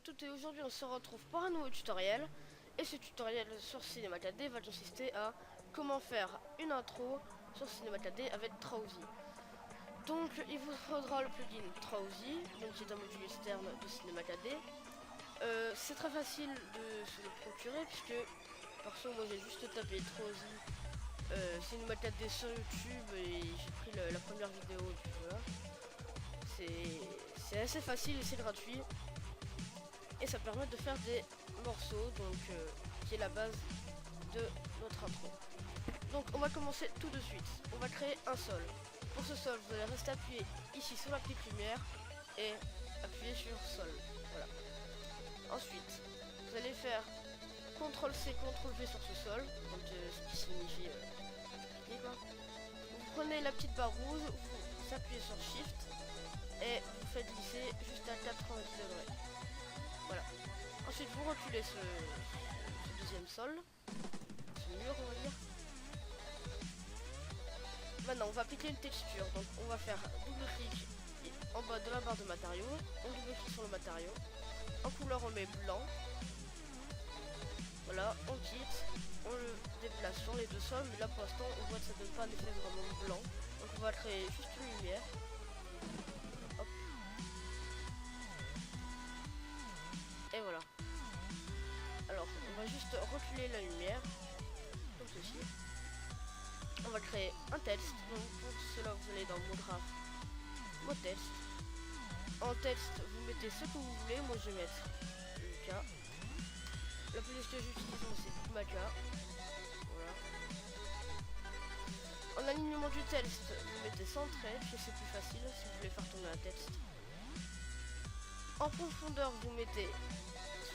toutes et aujourd'hui on se retrouve pour un nouveau tutoriel. Et ce tutoriel sur Cinema 4D va consister à comment faire une intro sur Cinema 4D avec Trowzy. Donc il vous faudra le plugin Trowzy, donc qui est un module externe de Cinema 4D. C'est très facile de se le procurer puisque perso moi j'ai juste tapé Trowzy Cinema 4D sur YouTube et j'ai pris la première vidéo et puis voilà. C'est assez facile et c'est gratuit. Et ça permet de faire des morceaux, donc qui est la base de notre intro. Donc on va commencer tout de suite. On va créer un sol. Pour ce sol, vous allez rester appuyé ici sur la petite lumière et appuyer sur sol. Voilà. Ensuite, vous allez faire CTRL-C, CTRL-V sur ce sol, donc ce qui signifie cliquer quoi. Vous prenez la petite barre rouge, vous appuyez sur Shift et vous faites glisser juste à 90 degrés. Voilà. Ensuite, vous reculez ce deuxième sol, ce mur, on va dire. Maintenant, on va appliquer une texture. Donc, on va faire double-clic en bas de la barre de matériaux. On double-clique sur le matériau. En couleur, on met blanc. Voilà, on quitte. On le déplace sur les deux sols. Mais là, pour l'instant, on voit que ça donne pas un effet vraiment blanc. Donc, on va créer juste une lumière. Hop. Et voilà. Alors, on va juste reculer la lumière, comme ceci. On va créer un texte. Donc, pour cela, vous allez dans mon graphe, mot texte. En texte, vous mettez ce que vous voulez. Moi, je vais mettre Lucas. La police que j'utilise, c'est Maca. Voilà. En alignement du texte, vous mettez centré, parce que c'est plus facile si vous voulez faire tourner un texte. En profondeur, vous mettez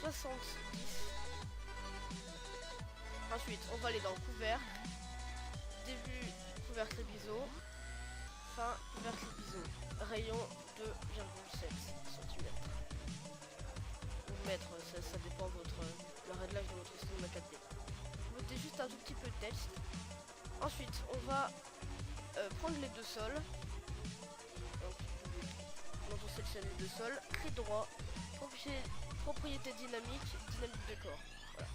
70. Ensuite, on va aller dans couvercle, début couvercle biseau, fin couvercle biseau, rayon 2,7 cm. Vous mettre, ça dépend de le réglage de votre Cinema 4D. Vous mettez juste un tout petit peu de texte. Ensuite, on va prendre les deux sols. Donc on sélectionne les deux sols, clic droit, propriété dynamique de corps. Voilà.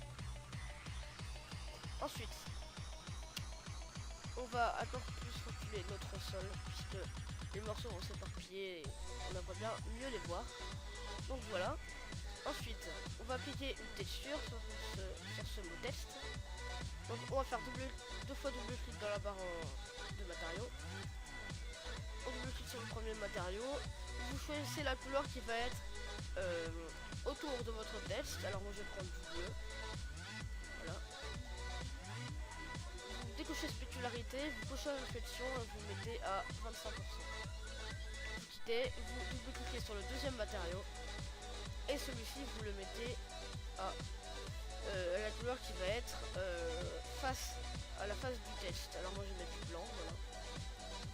Ensuite, on va encore plus reculer notre sol puisque les morceaux vont s'éparpiller et on aimerait bien mieux les voir. Donc voilà. Ensuite, on va appliquer une texture sur ce mot texte. Donc on va faire deux fois double clic dans la barre de matériaux. On double clic sur le premier matériau. Vous choisissez la couleur qui va être autour de votre texte. Alors moi je vais prendre du bleu. Voilà. Vous décochez spécularité, vous cochez la réflexion, vous mettez à 25%. Vous quittez, vous double-cliquez sur le deuxième matériau. Et celui-ci vous le mettez à la couleur qui va être à la face du texte. Alors moi je vais mettre du blanc, voilà.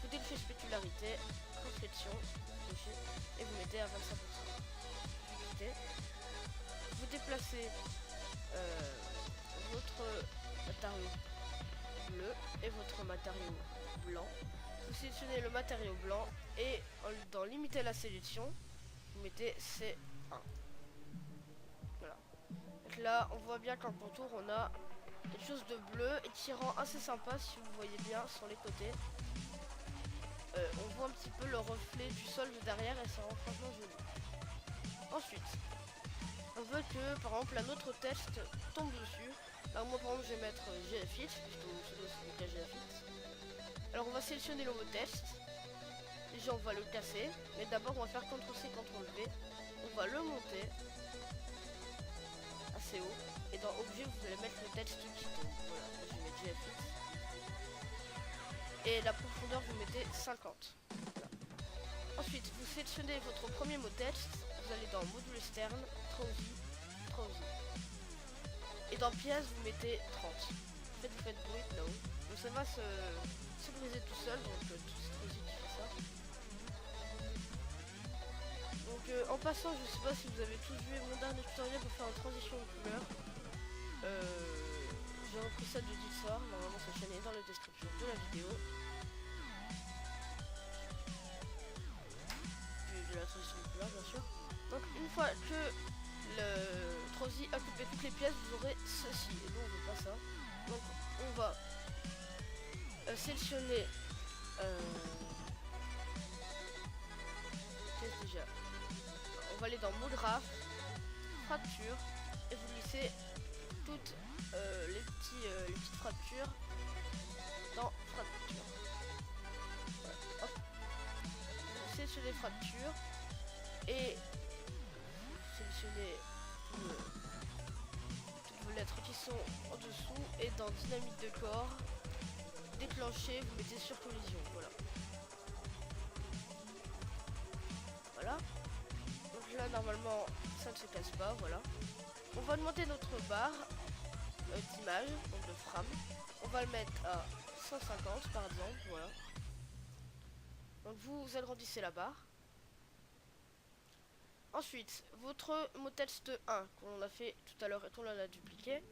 Vous décochez spécularité, réflexion, et vous mettez à 25%. Vous quittez. Vous déplacez votre matériau bleu et votre matériau blanc. Vous sélectionnez le matériau blanc et dans limiter la sélection, vous mettez C1. Voilà. Donc là, on voit bien qu'en contour, on a quelque chose de bleu et qui rend assez sympa si vous voyez bien sur les côtés. On voit un petit peu le reflet du sol de derrière et ça rend franchement joli. Ensuite, on veut que par exemple un autre texte tombe dessus. Alors moi par exemple je vais mettre GFX, puisque mon pseudo c'est GFX. Alors on va sélectionner le mot texte. Déjà on va le casser, mais d'abord on va faire CTRL-C, CTRL-V. On va le monter assez haut. Et dans objet vous allez mettre le texte qui tombe. Voilà, je vais mettre GFX. Et la profondeur vous mettez 50. Voilà. Ensuite vous sélectionnez votre premier mot texte. Vous allez dans module externe, Trowzy. Et dans pièces vous mettez 30. En fait vous faites bruit là-haut. Donc ça va se briser tout seul, donc c'est Trowzy qui fait ça. Donc en passant, je sais pas si vous avez tous vu mon dernier tutoriel pour faire une transition de couleur. J'ai repris ça de Ditsar, normalement sa chaîne est dans la description de la vidéo. De la transition de couleur bien sûr. Donc une fois que 3i occuper toutes les pièces, vous aurez ceci. Et nous on veut pas ça. Donc on va sélectionner qu'est-ce déjà. On va aller dans mode graph, fracture, et vous glissez toutes les petites fractures dans fracture. Voilà. Hop. Vous sélectionnez fracture et vous sélectionnez toutes vos lettres qui sont en dessous et dans dynamique de corps, déclencher, vous mettez sur collision. Voilà. Voilà. Donc là normalement ça ne se casse pas. Voilà. On va augmenter notre barre d'image, donc de frame. On va le mettre à 150 par exemple. Voilà. Donc vous agrandissez la barre. Ensuite, votre mot texte 1 qu'on a fait tout à l'heure et qu'on l'a dupliqué,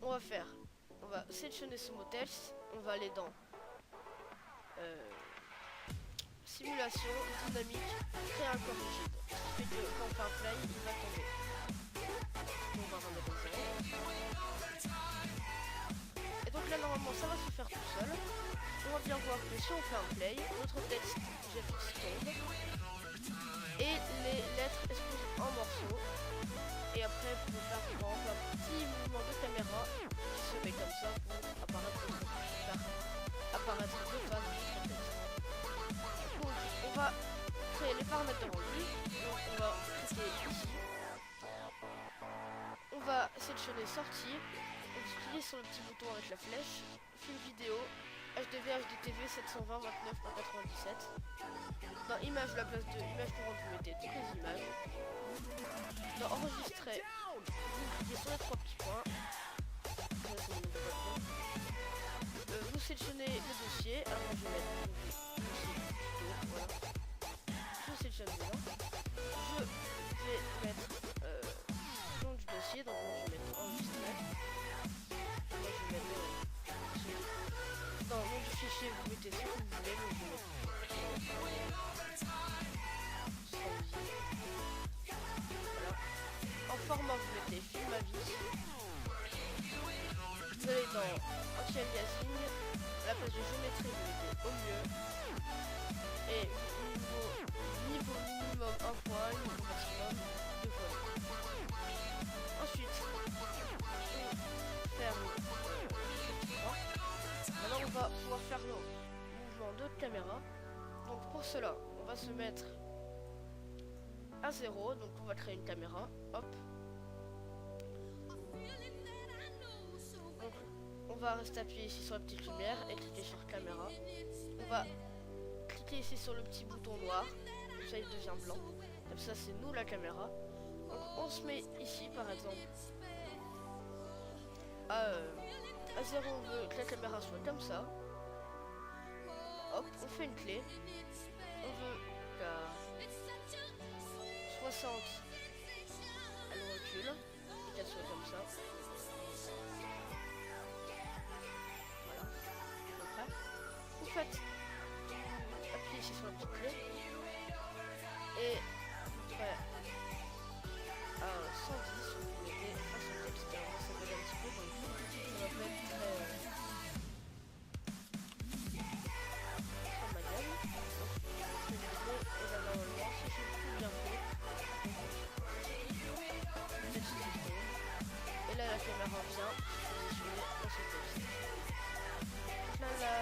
on va sélectionner ce mot texte, on va aller dans simulation, dynamique, créer un corps rigide. Ce qui fait que quand on fait un play, il va tomber. On va remettre en 0. Et donc là normalement ça va se faire tout seul. On va bien voir que si on fait un play, notre texte GFX tombe. Et les lettres explosent en morceaux. Et après, vous pouvez faire par exemple un petit mouvement de caméra qui se met comme ça pour apparaître de face de votre texte. Donc, on va créer les paramètres de rendu. Donc, on va cliquer ici. On va sélectionner sortie. On va cliquer sur le petit bouton avec la flèche. Film vidéo. HDV, HDTV 720, 29 par 97. Dans image, la place de image courante, vous mettez toutes les images. Dans enregistrer, vous cliquez sur les 3 petits points. Vous sélectionnez le dossier. Alors moi je vais mettre le dossier tuto, voilà. Je sélectionne dedans. Je vais mettre le nom du dossier, donc moi je vais mettre enregistrer. Moi je vais mettre dans le nom du fichier, vous mettez ce que vous voulez, donc je vais mettre voilà. En format, vous mettez film à vie. Vous allez dans anti-aliasing, à la place de géométrie, vous mettez au mieux. Et niveau minimum 1 point, niveau maximum 2 points. Ensuite, on ferme. Maintenant on va pouvoir faire le mouvement de caméra. Donc pour cela, on va se mettre à 0. Donc on va créer une caméra. Hop. Donc on va rester appuyé ici sur la petite lumière et cliquer sur caméra. On va cliquer ici sur le petit bouton noir. Comme ça il devient blanc. Comme ça c'est nous la caméra. Donc on se met ici par exemple à 0, on veut que la caméra soit comme ça. Hop, on fait une clé. On veut qu'à 60, elle recule et qu'elle soit comme ça. Voilà, à peu près. Vous faites, appuyez ici sur la petite clé. Et après, à 110, vous mettez un son texte. Alors ça va aller un petit peu, donc ça va pas être très madame. Donc je vais le clé et là normalement si je le trouve bien fait. Et là la caméra vient positionner dans ce texte. Donc là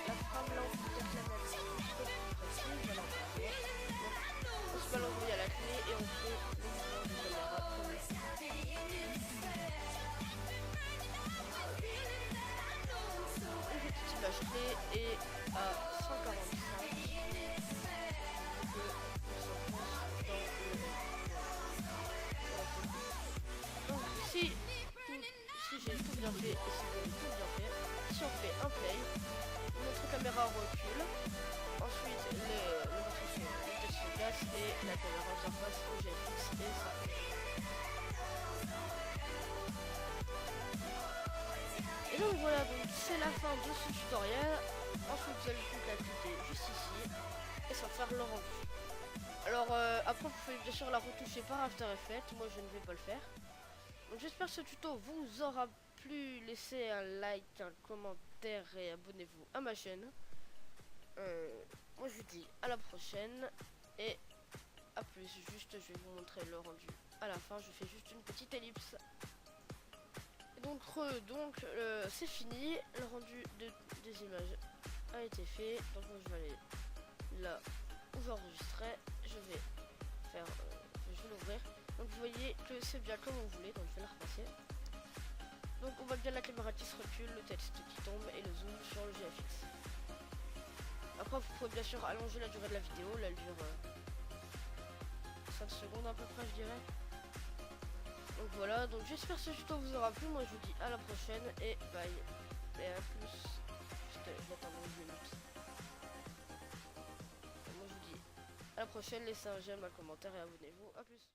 la frame là on peut peut-être la mettre un petit peu plus précise. Voilà, on se balance à la clé et on fait le mouvement de caméra comme ça. Une petite image clé et à 145. Donc si j'ai tout bien fait et si vous avez tout bien fait, si on fait un play, notre caméra recule. Ensuite le texte se casse et la caméra surface au GFX et ça. Et donc voilà, donc c'est la fin de ce tutoriel. Ensuite vous allez plus qu'à cliquer juste ici et ça va faire le rendu. Alors après vous pouvez bien sûr la retoucher par After Effects, moi je ne vais pas le faire. Donc j'espère que ce tuto vous aura plu, laissez un like, un commentaire et abonnez-vous à ma chaîne. Moi je vous dis à la prochaine et à plus. Juste je vais vous montrer le rendu à la fin, je fais juste une petite ellipse. Et donc c'est fini, le rendu des images a été fait. Donc moi je vais aller là où j'enregistrais, je vais faire, je vais l'ouvrir. Donc vous voyez que c'est bien comme vous voulez, donc je vais la repasser. Donc on voit bien la caméra qui se recule, le texte qui tombe et le zoom sur le GFX. Après vous pouvez bien sûr allonger la durée de la vidéo, là elle dure 5 secondes à peu près je dirais. Donc voilà, donc j'espère que ce tuto vous aura plu, moi je vous dis à la prochaine et bye. Et à plus. Juste, je vais attendre 10 minutes. Moi je vous dis à la prochaine, laissez un j'aime, un commentaire et abonnez-vous, à plus.